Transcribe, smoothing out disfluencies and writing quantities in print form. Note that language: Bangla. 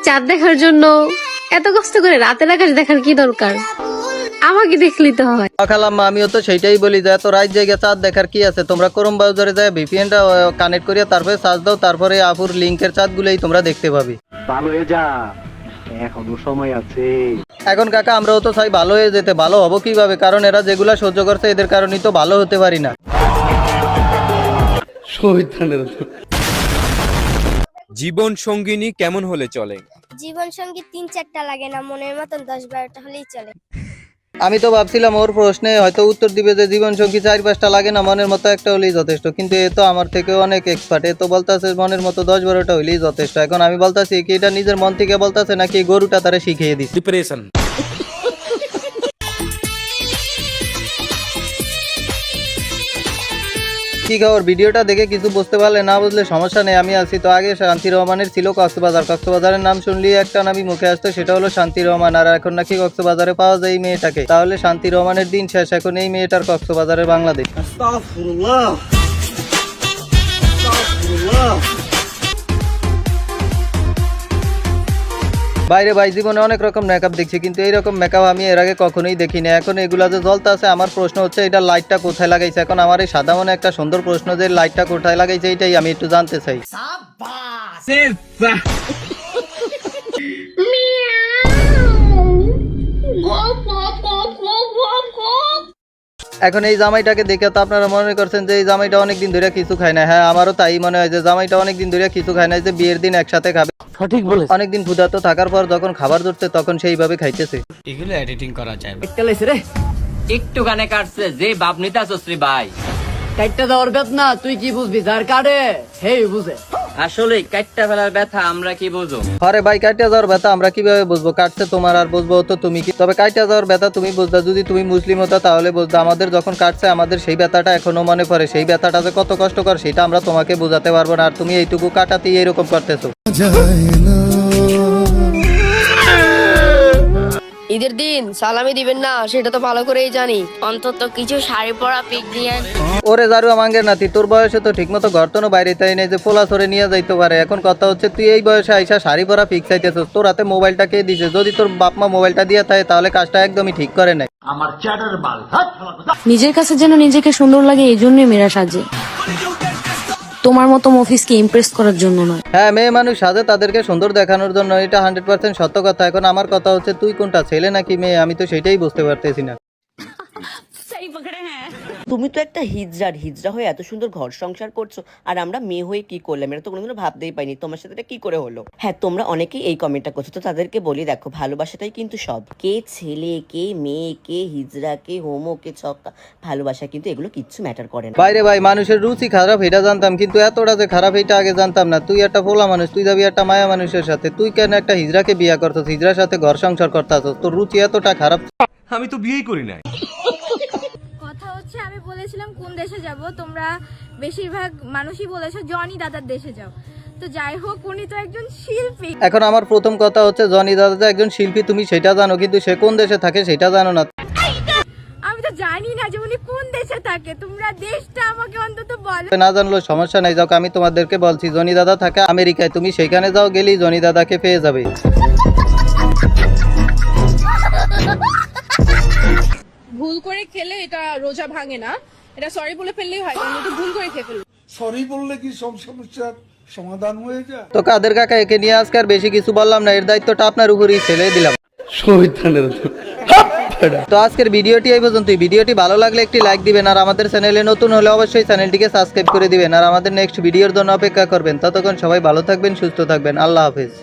চাঁদ দেখার জন্য এত কষ্ট করে রাতের আকাশ দেখার কি দরকার? আমাকে দেখলেই তো হয়। খালাম্মা আমিও তো সেইটাই বলি যে এত রাত জায়গা চাঁদ দেখার কি আছে, তোমরা ক্রোম ব্রাউজারে যায় ভিপিএনটা কানেক্ট করিয়া তারপরে সার্চ দাও, তারপরে আপুর লিংকের চাঁদগুলোই তোমরা দেখতে পাবি। ভালো হয়ে যা, এখনো সময় আছে। এখন কাকা আমরাও তো চাই ভালো হয়ে যেতে, ভালো হবো কিভাবে? কারণ এরা যেগুলা সহ্য করছে এদের কারণেই তো ভালো হতে পারি না। জীবন সঙ্গিনী কেমন হলে চলে? জীবন সঙ্গী ৩-৪টা লাগে না, মনের মতন ১০-১২টা হলেই চলে। আমি তো ভাবছিলাম ওর প্রশ্নে হয়তো উত্তর দিবে যে জীবন সঙ্গী ৪-৫টা লাগে না, মনের মতো একটা হলেই যথেষ্ট, কিন্তু এ তো আমার থেকে অনেক এক্সপার্ট। এ তো বলতেছে মনের মতো ১০-১২টা হলেই যথেষ্ট। এখন আমি বলতেছি কি এটা নিজের মন থেকে বলতেছে নাকি গরুটা তারা শিখিয়ে দিচ্ছে? ডিপ্রেশন। কি খবর? ভিডিওটা দেখে কিছু বুঝতে পারলে, না বুঝলে সমস্যা নেই, আমি আছি তো। আগে শান্তি রহমানের ছিল কক্সবাজার, কক্সবাজারের নাম শুনলেই একটা নামই মুখে আসতো, সেটা হলো শান্তি রহমান। আর এখন নাকি কক্সবাজারে পাওয়া যায় এই মেয়েটাকে। তাহলে শান্তি রহমানের দিন শেষ, এখন এই মেয়েটার কক্সবাজারের বাংলাদেশ। বাইরে ভাই জীবনে অনেক রকম মেকআপ দেখছি, কিন্তু এইরকম মেকআপ আমি এর আগে কখনোই দেখিনি। এখন এগুলা যে জ্বলতে আছে, আমার প্রশ্ন হচ্ছে এটা লাইটটা কোথায় লাগাইছে? এখন আমার এই সাদা মনে একটা সুন্দর প্রশ্ন যে লাইটটা কোথায় লাগাইছে, এটাই আমি একটু জানতে চাই। এখন এই জামাইটাকে দেখে তো আপনারা মনে করছেন যে এই জামাইটা অনেকদিন ধরে কিছু খায় না। হ্যাঁ, আমারও তাই মনে হয় যে জামাইটা অনেকদিন ধরে কিছু খায় না, যে বিয়ের দিন একসাথে খাবে। সঠিক বলে। অনেকদিন ক্ষুধার্ত থাকার পর যখন খাবার ধরছে তখন সেইভাবে খাইতেছে। এগুলো এডিটিং করা যায় একটা লেছে রে, একটু গানে কাটছে যে বাপ নিতে আসছ্রি ভাই। কাটটা দেওয়ার বেত না, তুই কি বুঝবি? যার কাটে হেই বুঝে। আসলে কাটটা ফেলার ব্যথা আমরা কি বুঝো? আরে ভাই, কাটিয়া যাওয়ার ব্যথা আমরা কিভাবে বুঝবো? কাটছে তোমার, আর বুঝবো তো তুমি কি? তবে কাটিয়া যাওয়ার ব্যথা তুমি বুঝতা, যদি তুমি মুসলিম হতো তাহলে বুঝতা। আমাদের যখন কাটছে আমাদের সেই ব্যথাটা এখনো মনে পড়ে। সেই ব্যথাটা যে কত কষ্টকর সেটা আমরা তোমাকে বোঝাতে পারবো না, আর তুমি এইটুকু কাটাতেই এরকম করতেছো। ঈদের দিন সালামি দিবেন না, সেটা তো ভালো করেই জানি। অন্তত কিছু শাড়ি পরা পিক দিয়েন। ওরে জারুয়া মাঙ্গের নাতি, তোর বয়সে তো ঠিক মতো গর্তনও বাইরে তাই নেই যে পোলা সরে নিয়ে যাইতে পারে। এখন কথা হচ্ছে তুই এই বয়সে আইসা শাড়ি পরা পিক চাইতেছিস, তোর হাতে মোবাইলটা কে দিছে? যদি তোর বাপ মা মোবাইলটা দিয়ে থাকে তাহলে কাজটা একদমই ঠিক করে নাই। নিজের কাছে যেন নিজেকে সুন্দর লাগে, এই জন্যই মেয়েরা সাজে। তোমার মতো মফিসকে ইমপ্রেস করার জন্য নয়। হ্যাঁ, মেয়ে মানুষ সাজে তাদেরকে সুন্দর দেখানোর জন্য, এটা 100% সত্য কথা। এখন আমার কথা হচ্ছে তুই কোনটা, ছেলে নাকি মেয়ে? আমি তো সেটাই বুঝতে পারতেছি না। তুমি তো একটা হিজড়া হয়ে এত সুন্দর ঘর সংসার করছো, আর আমরা মেয়ে হয়ে কি করলাম? এটা তো কোনোদিনও ভাবতেই পাইনি তোমার সাথে এটা কি করে হলো। হ্যাঁ, তোমরা অনেকেই এই কমেন্টটা করছো, তো তাদেরকে বলি দেখো, ভালোবাসাটাই কিন্তু সব। কে ছেলে, কে মেয়ে, কে হিজড়া, কে হোমো, কে ছক্কা, ভালোবাসা কিন্তু এগুলো কিচ্ছু ম্যাটার করে না। বাইরে ভাই, মানুষের রুচি খারাপ এটা জানতাম, কিন্তু এতটা যে খারাপ এটা আগে জানতাম না। তুই একটা পোলা মানুষ, তুই যাবি একটা মায়া মানুষের সাথে, তুই কেন একটা হিজড়াকে বিয়ে করছিস? হিজড়ার সাথে ঘর সংসার করতেছিস, তোর রুচি এতটা খারাপ? আমি তো বিয়েই করি নাই। কথা হচ্ছে আমি বলেছিলাম কোন দেশে যাব, তোমরা বেশিরভাগ মানুষই বলেছো জনি দাদার দেশে যাও। তো যাই হোক, উনি তো একজন শিল্পী। এখন আমার প্রথম কথা হচ্ছে জনি দাদা যে একজন শিল্পী তুমি সেটা জানো, কিন্তু সে কোন দেশে থাকে সেটা জানো না। আমি তো জানি না যে উনি কোন দেশে থাকে, তোমরা দেশটা আমাকে অন্তত বলো। না জানলো সমস্যা নাই, যাও, আমি তোমাদেরকে বলছি জনি দাদা থাকে আমেরিকায়, তুমি সেখানে যাও, গেলেই জনি দাদাকে পেয়ে যাবে। ভুল করে খেলে এটা রোজা ভাঙে না, এটা সরি বলে ফেললেই হয়, কারণ এটা ভুল করে খেয়ে ফেললো। সরি বললে কি সব সমস্যার সমাধান হয়ে যায়? তো কাদের কাকা, একে নিয়ে আজকে আর বেশি কিছু বললাম না, এর দায়িত্বটা আপনার উপরেই ছেড়ে দিলাম। তো আজকের ভিডিওটি এই পর্যন্তই। ভিডিওটি ভালো লাগলে একটি লাইক দিবেন, আর আমাদের চ্যানেলে নতুন হলে অবশ্যই চ্যানেলটিকে সাবস্ক্রাইব করে দিবেন, আর আমাদের নেক্সট ভিডিওর জন্য অপেক্ষা করবেন। ততক্ষণ সবাই ভালো থাকবেন, সুস্থ থাকবেন। আল্লাহ হাফেজ।